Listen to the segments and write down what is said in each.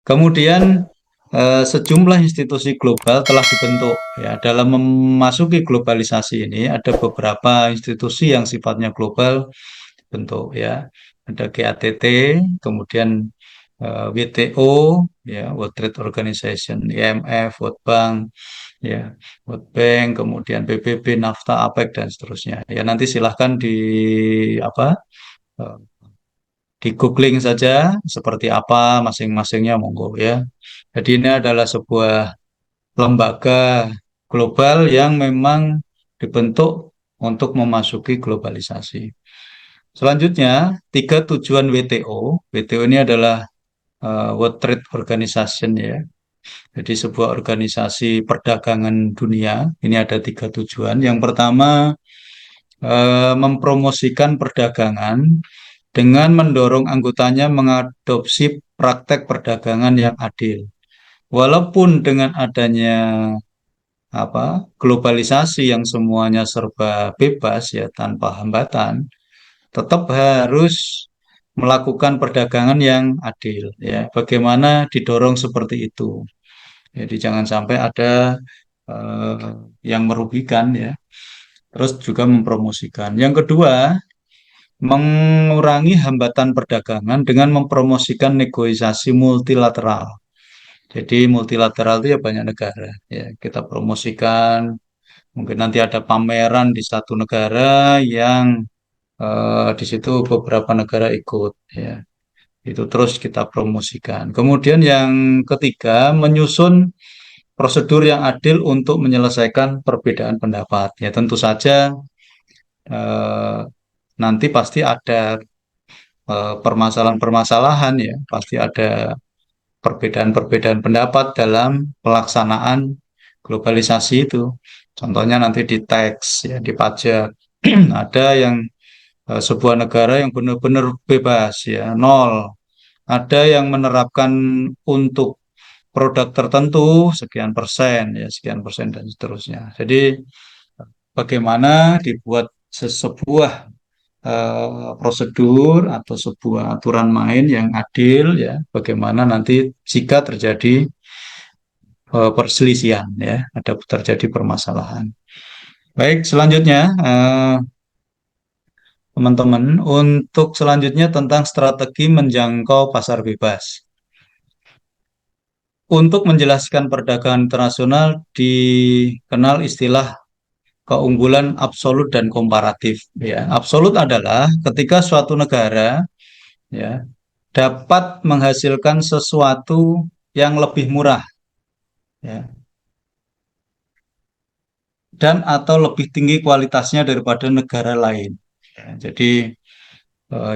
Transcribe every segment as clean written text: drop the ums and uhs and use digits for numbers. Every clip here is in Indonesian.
Kemudian sejumlah institusi global telah dibentuk ya dalam memasuki globalisasi ini ada beberapa institusi yang sifatnya global bentuk ya. Ada GATT, kemudian WTO, ya, World Trade Organization, IMF, World Bank, ya, World Bank, kemudian PBB, NAFTA, APEC dan seterusnya. Ya nanti silahkan apa eh, di googling saja seperti apa masing-masingnya monggo ya. Jadi ini adalah sebuah lembaga global yang memang dibentuk untuk memasuki globalisasi. Selanjutnya, tiga tujuan WTO. WTO ini adalah World Trade Organization ya. Jadi sebuah organisasi perdagangan dunia. Ini ada tiga tujuan. Yang pertama, mempromosikan perdagangan dengan mendorong anggotanya mengadopsi praktek perdagangan yang adil. Walaupun dengan adanya globalisasi yang semuanya serba bebas ya tanpa hambatan, tetap harus melakukan perdagangan yang adil ya. Bagaimana didorong seperti itu. Jadi jangan sampai ada eh, yang merugikan ya. Terus juga mempromosikan. Yang kedua, mengurangi hambatan perdagangan dengan mempromosikan negosiasi multilateral. Jadi multilateral itu ya banyak negara ya. Kita promosikan, mungkin nanti ada pameran di satu negara yang di situ beberapa negara ikut ya. Itu terus kita promosikan. Kemudian yang ketiga, menyusun prosedur yang adil untuk menyelesaikan perbedaan pendapat. Ya tentu saja eh, nanti pasti ada permasalahan-permasalahan ya, pasti ada perbedaan-perbedaan pendapat dalam pelaksanaan globalisasi itu. Contohnya nanti di teks ya, di pajak ada yang sebuah negara yang benar-benar bebas ya, nol. Ada yang menerapkan untuk produk tertentu sekian persen ya, sekian persen dan seterusnya. Jadi bagaimana dibuat sebuah prosedur atau sebuah aturan main yang adil ya, bagaimana nanti jika terjadi perselisihan ya, ada terjadi permasalahan. Baik, selanjutnya teman-teman, untuk selanjutnya tentang strategi menjangkau pasar bebas. Untuk menjelaskan perdagangan internasional dikenal istilah keunggulan absolut dan komparatif. Ya, absolut adalah ketika suatu negara ya dapat menghasilkan sesuatu yang lebih murah ya dan atau lebih tinggi kualitasnya daripada negara lain. Ya, jadi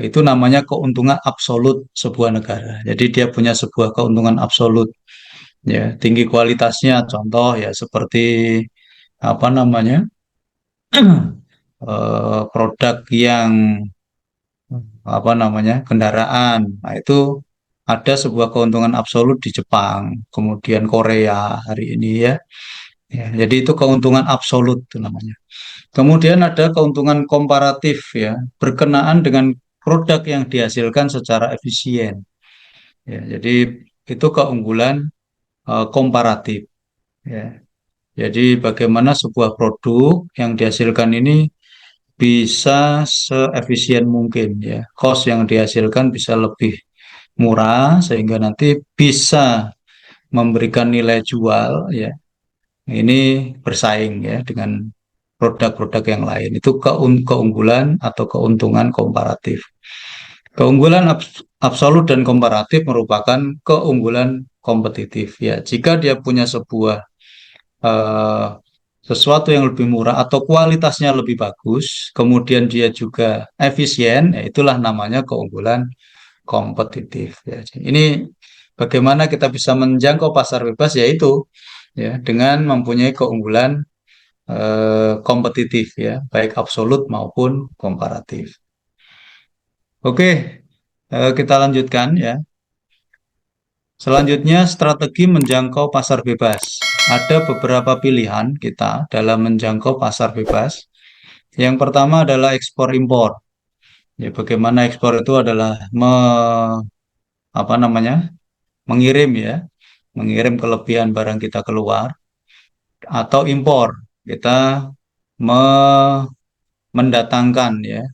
itu namanya keuntungan absolut sebuah negara. Jadi dia punya sebuah keuntungan absolut ya, tinggi kualitasnya contoh ya seperti apa namanya? Produk yang kendaraan. Nah, itu ada sebuah keuntungan absolut di Jepang, kemudian Korea hari ini ya. Ya, jadi itu keuntungan absolut itu namanya. Kemudian ada keuntungan komparatif ya, berkenaan dengan produk yang dihasilkan secara efisien. Ya, jadi itu keunggulan komparatif ya. Jadi bagaimana sebuah produk yang dihasilkan ini bisa seefisien mungkin ya. Cost yang dihasilkan bisa lebih murah sehingga nanti bisa memberikan nilai jual ya. Ini bersaing ya dengan produk-produk yang lain. Itu keunggulan atau keuntungan komparatif. Keunggulan absolut dan komparatif merupakan keunggulan kompetitif ya. Jika dia punya sebuah eh, sesuatu yang lebih murah atau kualitasnya lebih bagus, kemudian dia juga efisien, ya itulah namanya keunggulan kompetitif. Ya. Ini bagaimana kita bisa menjangkau pasar bebas, yaitu ya dengan mempunyai keunggulan kompetitif ya, baik absolut maupun komparatif. Oke, kita lanjutkan ya. Selanjutnya, strategi menjangkau pasar bebas. Ada beberapa pilihan kita dalam menjangkau pasar bebas. Yang pertama adalah ekspor impor. Ya, bagaimana ekspor itu adalah apa namanya? mengirim ya, mengirim kelebihan barang kita keluar, atau impor, kita me- mendatangkan ya,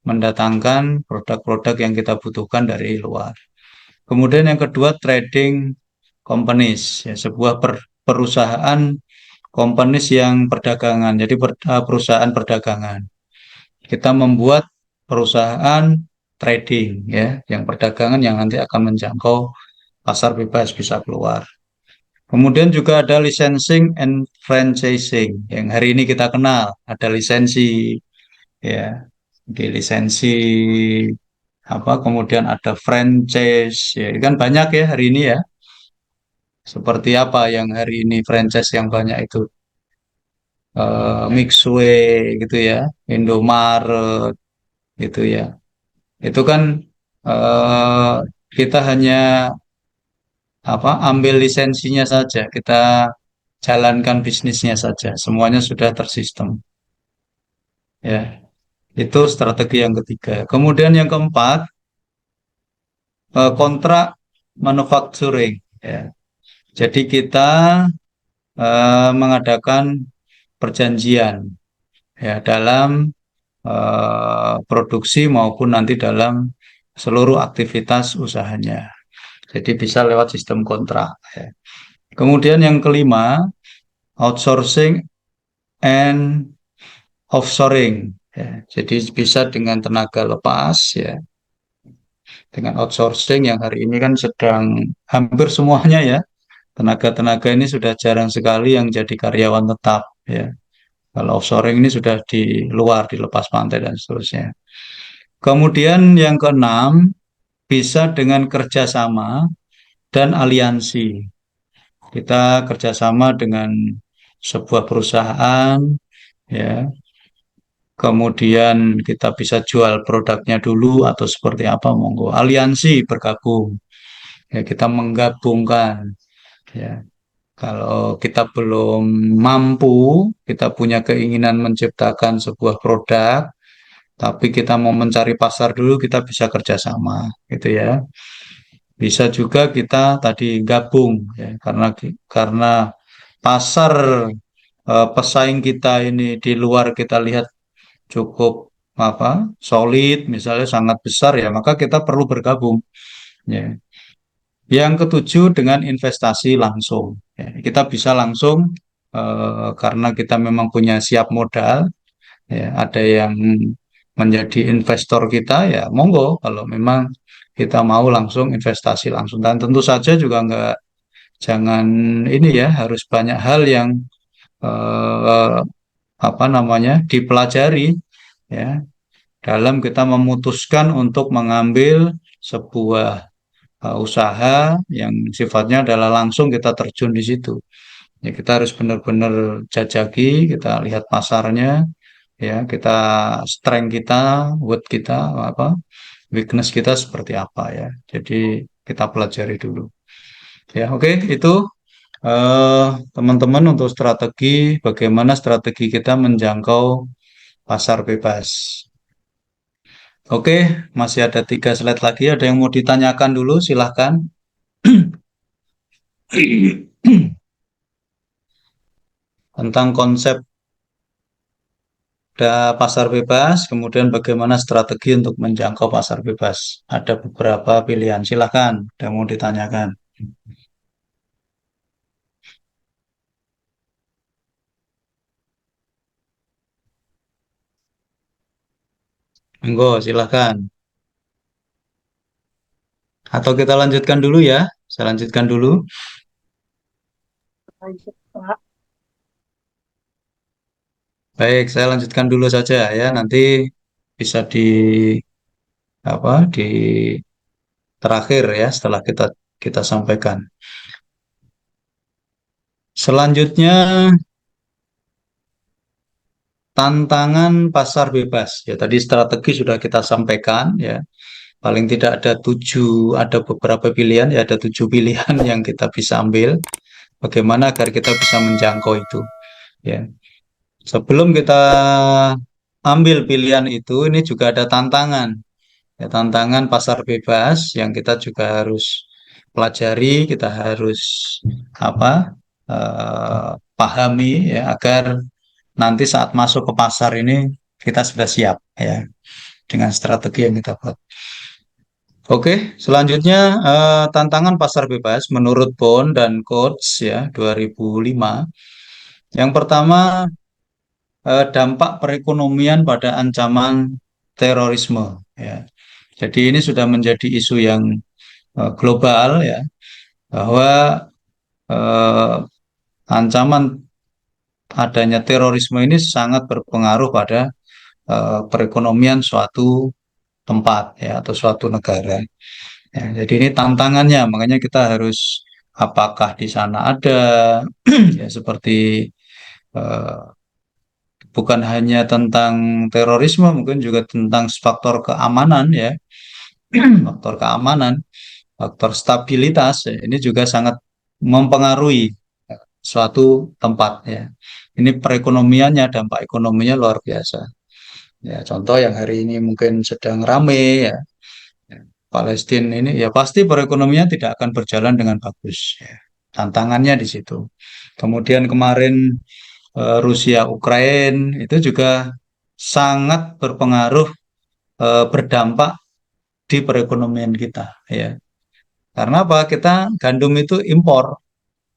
mendatangkan produk-produk yang kita butuhkan dari luar. Kemudian yang kedua, trading companies, ya, sebuah perusahaan companies yang perdagangan, jadi perusahaan perdagangan. Kita membuat perusahaan trading ya, yang perdagangan yang nanti akan menjangkau pasar bebas bisa keluar. Kemudian juga ada licensing and franchising yang hari ini kita kenal, ada lisensi ya, di lisensi apa, kemudian ada franchise ya, kan banyak ya hari ini ya. Seperti apa yang hari ini franchise yang banyak itu, Mixway gitu ya, Indomaret gitu ya. Itu kan eh, kita hanya apa, ambil lisensinya saja, kita jalankan bisnisnya saja, semuanya sudah tersistem ya. Itu strategi yang ketiga. Kemudian yang keempat, kontrak manufacturing ya. Jadi kita mengadakan perjanjian ya dalam produksi maupun nanti dalam seluruh aktivitas usahanya. Jadi bisa lewat sistem kontrak ya. Kemudian yang kelima, outsourcing and offshoring ya. Jadi bisa dengan tenaga lepas ya, dengan outsourcing yang hari ini kan sedang hampir semuanya ya. Tenaga-tenaga ini sudah jarang sekali yang jadi karyawan tetap ya. Kalau offshoring ini sudah di luar, dilepas pantai dan seterusnya. Kemudian yang keenam, bisa dengan kerjasama dan aliansi. Kita kerjasama dengan sebuah perusahaan, ya. Kemudian kita bisa jual produknya dulu atau seperti apa, monggo. Aliansi bergabung, ya, kita menggabungkan, ya. Kalau kita belum mampu, kita punya keinginan menciptakan sebuah produk, tapi kita mau mencari pasar dulu, kita bisa kerjasama, gitu ya. Bisa juga kita tadi gabung, ya, karena pasar pesaing kita ini di luar kita lihat cukup apa, solid, misalnya sangat besar ya, maka kita perlu bergabung. Ya. Yang ketujuh, dengan investasi langsung. Ya, kita bisa langsung karena kita memang punya siap modal. Ya, ada yang menjadi investor kita ya, monggo kalau memang kita mau langsung investasi langsung. Dan tentu saja juga nggak, jangan ini ya, harus banyak hal yang eh, apa namanya, dipelajari ya dalam kita memutuskan untuk mengambil sebuah usaha yang sifatnya adalah langsung kita terjun di situ. Ya, kita harus benar-benar jajaki, kita lihat pasarnya, ya, kita strength kita, weak kita apa, weakness kita seperti apa ya. Jadi kita pelajari dulu. Ya, oke, itu eh, teman-teman untuk strategi, bagaimana strategi kita menjangkau pasar bebas. Oke, masih ada 3 slide lagi. Ada yang mau ditanyakan dulu? Silahkan. Tentang konsep pasar bebas, kemudian bagaimana strategi untuk menjangkau pasar bebas. Ada beberapa pilihan. Silahkan, ada yang mau ditanyakan. Monggo, silahkan. Atau kita lanjutkan dulu ya. Saya lanjutkan dulu. Lanjut, Pak. Baik, saya lanjutkan dulu saja ya. Nanti bisa di apa, di terakhir ya, setelah kita kita sampaikan. Selanjutnya, tantangan pasar bebas. Ya, tadi strategi sudah kita sampaikan ya. Paling tidak ada 7, ada beberapa pilihan ya, ada 7 pilihan yang kita bisa ambil. Bagaimana agar kita bisa menjangkau itu ya. Sebelum kita ambil pilihan itu, ini juga ada tantangan. Ya, tantangan pasar bebas yang kita juga harus pelajari, kita harus apa pahami ya agar nanti saat masuk ke pasar ini kita sudah siap ya dengan strategi yang kita buat. Oke, selanjutnya tantangan pasar bebas menurut Bond dan Coates ya 2005. Yang pertama, dampak perekonomian pada ancaman terorisme ya. Jadi ini sudah menjadi isu yang global ya, bahwa eh, ancaman adanya terorisme ini sangat berpengaruh pada perekonomian suatu tempat ya atau suatu negara. Ya, jadi ini tantangannya, makanya kita harus apakah di sana ada ya seperti eh, bukan hanya tentang terorisme, mungkin juga tentang faktor keamanan ya, faktor keamanan, faktor stabilitas ya, ini juga sangat mempengaruhi suatu tempat ya. Ini perekonomiannya, dampak ekonominya luar biasa. Ya, contoh yang hari ini mungkin sedang rame ya, Palestina ini ya pasti perekonomian tidak akan berjalan dengan bagus. Ya. Tantangannya di situ. Kemudian kemarin Rusia Ukraina itu juga sangat berpengaruh berdampak di perekonomian kita ya. Karena apa? Kita gandum itu impor.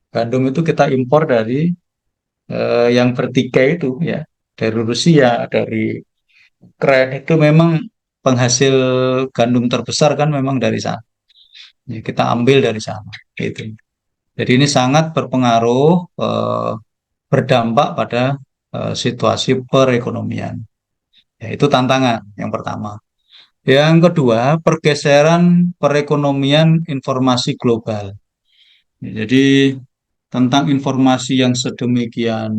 Gandum itu kita impor dari yang bertikai itu ya. Dari Rusia, dari Ukraina itu memang penghasil gandum terbesar kan memang dari sana. Ya, kita ambil dari sana gitu. Jadi ini sangat berpengaruh berdampak pada situasi perekonomian. Ya, itu tantangan yang pertama. Yang kedua, pergeseran perekonomian informasi global. Ya, jadi tentang informasi yang sedemikian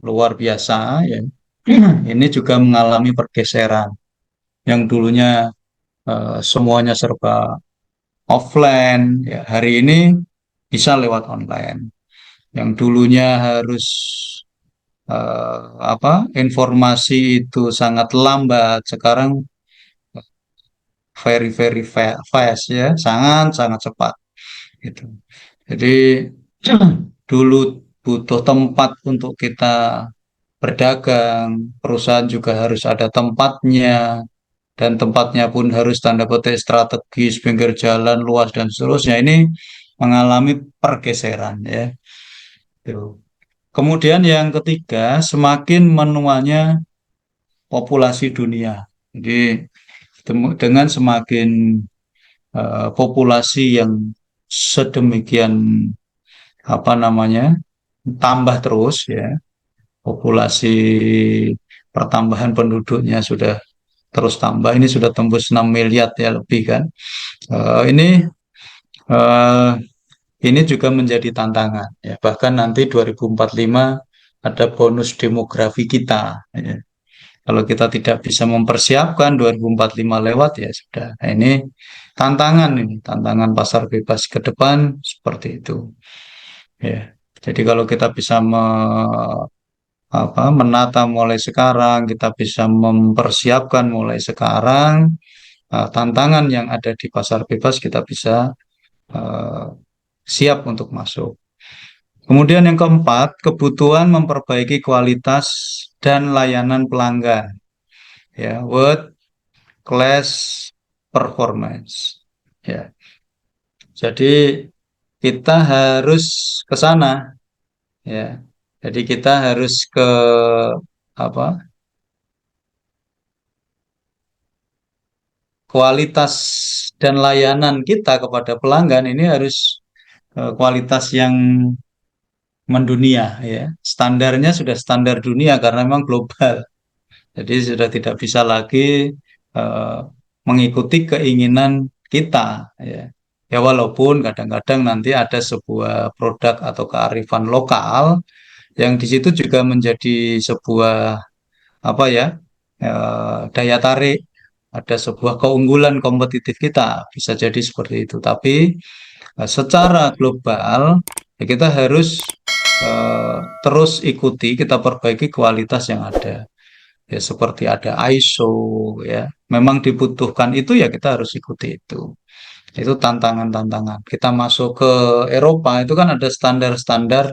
luar biasa, ya, ini juga mengalami pergeseran. Yang dulunya semuanya serba offline, ya, hari ini bisa lewat online. Yang dulunya harus informasi itu sangat lambat, sekarang very fast ya, sangat sangat cepat gitu. Jadi dulu butuh tempat untuk kita berdagang, perusahaan juga harus ada tempatnya, dan tempatnya pun harus tanda petik strategis, pinggir jalan luas dan seterusnya. Ini mengalami pergeseran ya. Gitu. Kemudian yang ketiga, semakin menuanya populasi dunia. Jadi dengan semakin populasi yang sedemikian apa namanya tambah terus ya, populasi pertambahan penduduknya sudah terus tambah, ini sudah tembus 6 miliar ya lebih kan. Ini eh, ini juga menjadi tantangan ya, bahkan nanti 2045 ada bonus demografi kita ya. Kalau kita tidak bisa mempersiapkan 2045 lewat ya sudah. Nah, ini tantangan pasar bebas ke depan seperti itu. Ya. Jadi kalau kita bisa menata mulai sekarang, kita bisa mempersiapkan mulai sekarang, tantangan yang ada di pasar bebas kita bisa eh, siap untuk masuk. Kemudian yang keempat, kebutuhan memperbaiki kualitas dan layanan pelanggan. Ya, class performance. Ya, jadi kita harus ke sana, ya. Jadi kita harus ke apa? Kualitas dan layanan kita kepada pelanggan ini harus kualitas yang mendunia, ya. Standarnya sudah standar dunia karena memang global. Jadi sudah tidak bisa lagi eh, mengikuti keinginan kita, ya. Ya walaupun kadang-kadang nanti ada sebuah produk atau kearifan lokal yang di situ juga menjadi sebuah apa ya daya tarik, ada sebuah keunggulan kompetitif kita bisa jadi seperti itu. Tapi secara global ya kita harus terus ikuti, kita perbaiki kualitas yang ada. Ya seperti ada ISO ya, memang dibutuhkan itu ya kita harus ikuti itu. Itu tantangan-tantangan. Kita masuk ke Eropa itu kan ada standar-standar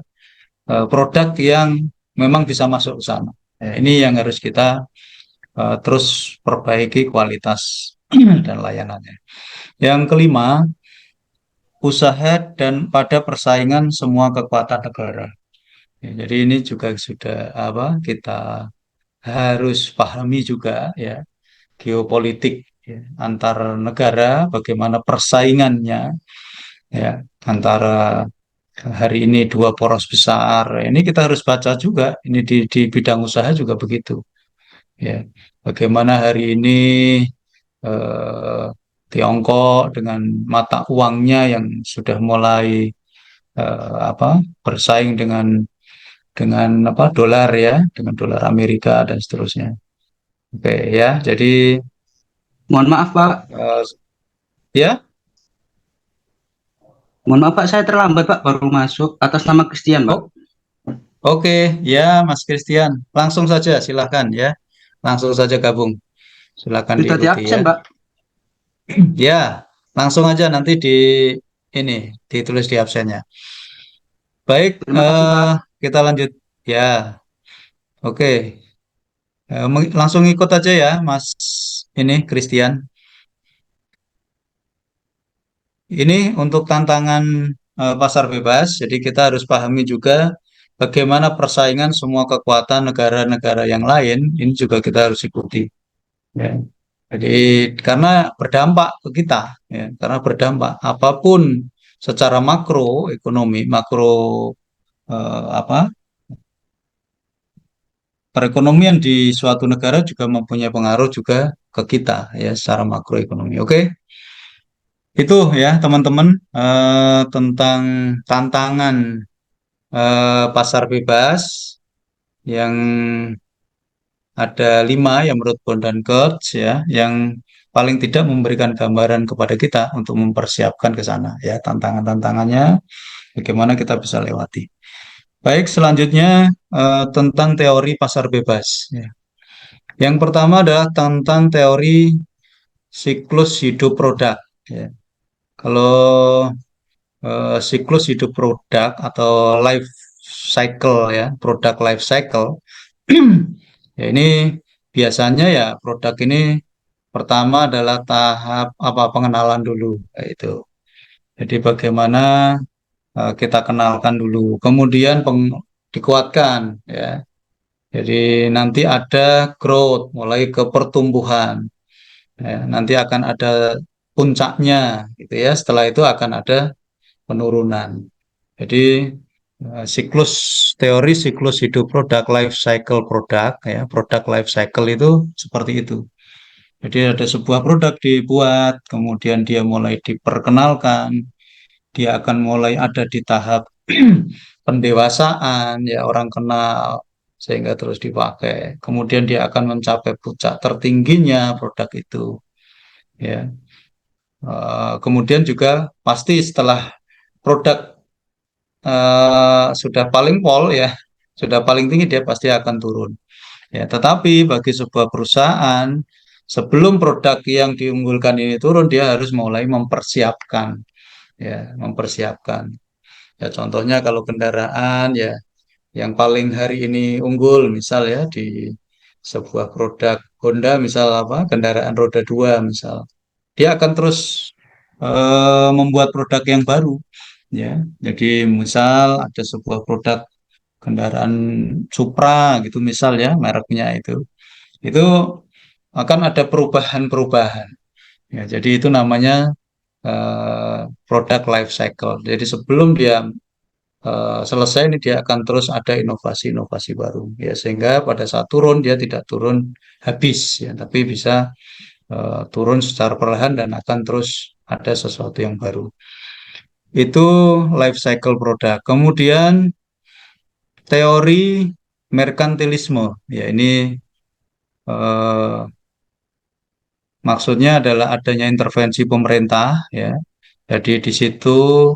produk yang memang bisa masuk ke sana. Ya, ini yang harus kita terus perbaiki kualitas dan layanannya. Yang kelima, usaha dan pada persaingan semua kekuatan negara. Ya, jadi ini juga sudah apa kita harus pahami juga ya geopolitik ya, antar negara, bagaimana persaingannya ya antara hari ini dua poros besar. Ini kita harus baca juga. Ini di bidang usaha juga begitu ya. Bagaimana hari ini eh, Tiongkok dengan mata uangnya yang sudah mulai apa bersaing dengan apa dolar ya, dengan dolar Amerika dan seterusnya. Oke ya, jadi Mohon maaf Pak, eh, ya mohon maaf Pak, saya terlambat Pak, baru masuk atas nama Christian Pak. oh, oke ya Mas Christian, langsung saja silahkan ya, langsung saja gabung, silahkan Sudah di diikuti ya. absen Pak. Ya, langsung aja nanti ini ditulis di absennya. Baik, Terima kasih Pak. kita lanjut. Ya, oke. Langsung ikut aja ya, Mas. Ini Christian. Ini untuk tantangan pasar bebas. Jadi kita harus pahami juga bagaimana persaingan semua kekuatan negara-negara yang lain. Ini juga kita harus ikuti. Ya. Jadi karena berdampak ke kita, ya. Karena berdampak apapun secara makro ekonomi, makro apa perekonomian di suatu negara juga mempunyai pengaruh juga ke kita ya secara makroekonomi. Oke, itu ya teman-teman tentang tantangan pasar bebas yang ada 5 yang menurut Bond dan Kurtz ya, yang paling tidak memberikan gambaran kepada kita untuk mempersiapkan ke sana ya tantangan-tantangannya, bagaimana kita bisa lewati. Baik, selanjutnya tentang teori pasar bebas. Ya. Yang pertama adalah tentang teori siklus hidup produk. Ya. Kalau siklus hidup produk atau life cycle ya, produk life cycle, ya ini biasanya ya produk ini pertama adalah tahap apa pengenalan dulu, itu. Jadi bagaimana kita kenalkan dulu, kemudian dikuatkan ya. Jadi nanti ada growth, mulai ke pertumbuhan. Ya, nanti akan ada puncaknya, gitu ya. Setelah itu akan ada penurunan. Jadi siklus teori siklus hidup produk life cycle produk ya, produk life cycle itu seperti itu. Jadi ada sebuah produk dibuat, kemudian dia mulai diperkenalkan, dia akan mulai ada di tahap pendewasaan, ya orang kenal sehingga terus dipakai. Kemudian dia akan mencapai puncak tertingginya produk itu, ya. Kemudian juga pasti setelah produk sudah paling pol ya, sudah paling tinggi dia pasti akan turun. Ya, tetapi bagi sebuah perusahaan sebelum produk yang diunggulkan ini turun, dia harus mulai mempersiapkan, ya, mempersiapkan. Ya, contohnya kalau kendaraan ya, yang paling hari ini unggul, misal ya di sebuah produk Honda, misal apa, kendaraan roda dua, misal, dia akan terus membuat produk yang baru. Ya, jadi misal ada sebuah produk kendaraan Supra gitu misal ya mereknya itu akan ada perubahan-perubahan. Ya, jadi itu namanya produk life cycle. Jadi sebelum dia selesai ini dia akan terus ada inovasi-inovasi baru. Ya, sehingga pada saat turun dia tidak turun habis ya, tapi bisa turun secara perlahan dan akan terus ada sesuatu yang baru. Itu life cycle produk. Kemudian teori merkantilisme. Ya, ini eh, maksudnya adalah adanya intervensi pemerintah ya. Jadi di situ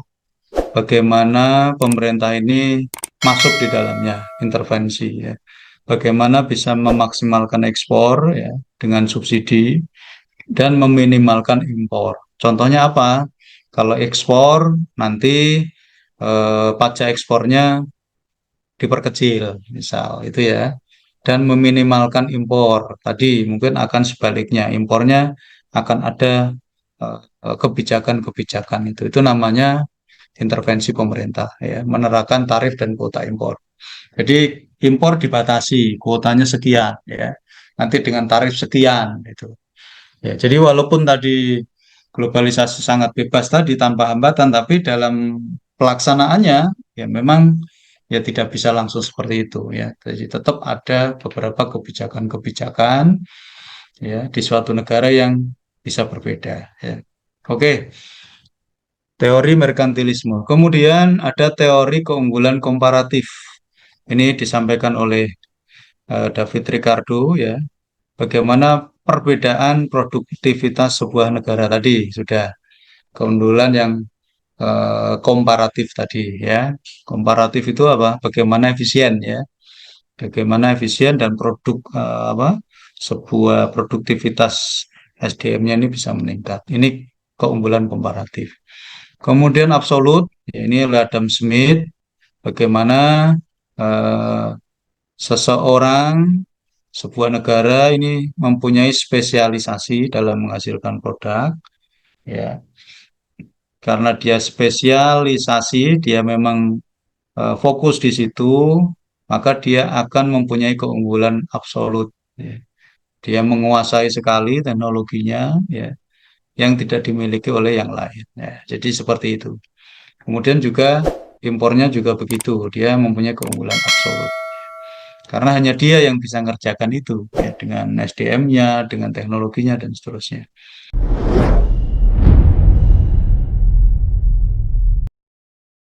bagaimana pemerintah ini masuk di dalamnya intervensi ya. Bagaimana bisa memaksimalkan ekspor ya dengan subsidi dan meminimalkan impor. Contohnya apa? Kalau ekspor nanti pajak ekspornya diperkecil, misal itu ya. Dan meminimalkan impor. Tadi mungkin akan sebaliknya, impornya akan ada kebijakan-kebijakan itu. Itu namanya intervensi pemerintah ya, menerapkan tarif dan kuota impor. Jadi impor dibatasi, kuotanya sekian ya. Nanti dengan tarif sekian itu. Ya, jadi walaupun tadi globalisasi sangat bebas tadi tanpa hambatan, tapi dalam pelaksanaannya ya memang ya tidak bisa langsung seperti itu ya. Jadi tetap ada beberapa kebijakan-kebijakan ya di suatu negara yang bisa berbeda ya. Oke, teori merkantilisme. Kemudian ada teori keunggulan komparatif. Ini disampaikan oleh David Ricardo ya. Bagaimana perbedaan produktivitas sebuah negara tadi sudah keunggulan yang komparatif tadi ya. Komparatif itu apa? Bagaimana efisien ya. Bagaimana efisien dan produk apa? Sebuah produktivitas SDM-nya ini bisa meningkat. Ini keunggulan komparatif. Kemudian absolut, ya ini oleh Adam Smith, bagaimana eh, seseorang, sebuah negara ini mempunyai spesialisasi dalam menghasilkan produk, ya, karena dia spesialisasi, dia memang fokus di situ, maka dia akan mempunyai keunggulan absolut. Ya. Dia menguasai sekali teknologinya, ya, yang tidak dimiliki oleh yang lain. Ya. Jadi seperti itu. Kemudian juga impornya juga begitu, dia mempunyai keunggulan absolut. Karena hanya dia yang bisa ngerjakan itu, ya, dengan SDM-nya, dengan teknologinya, dan seterusnya.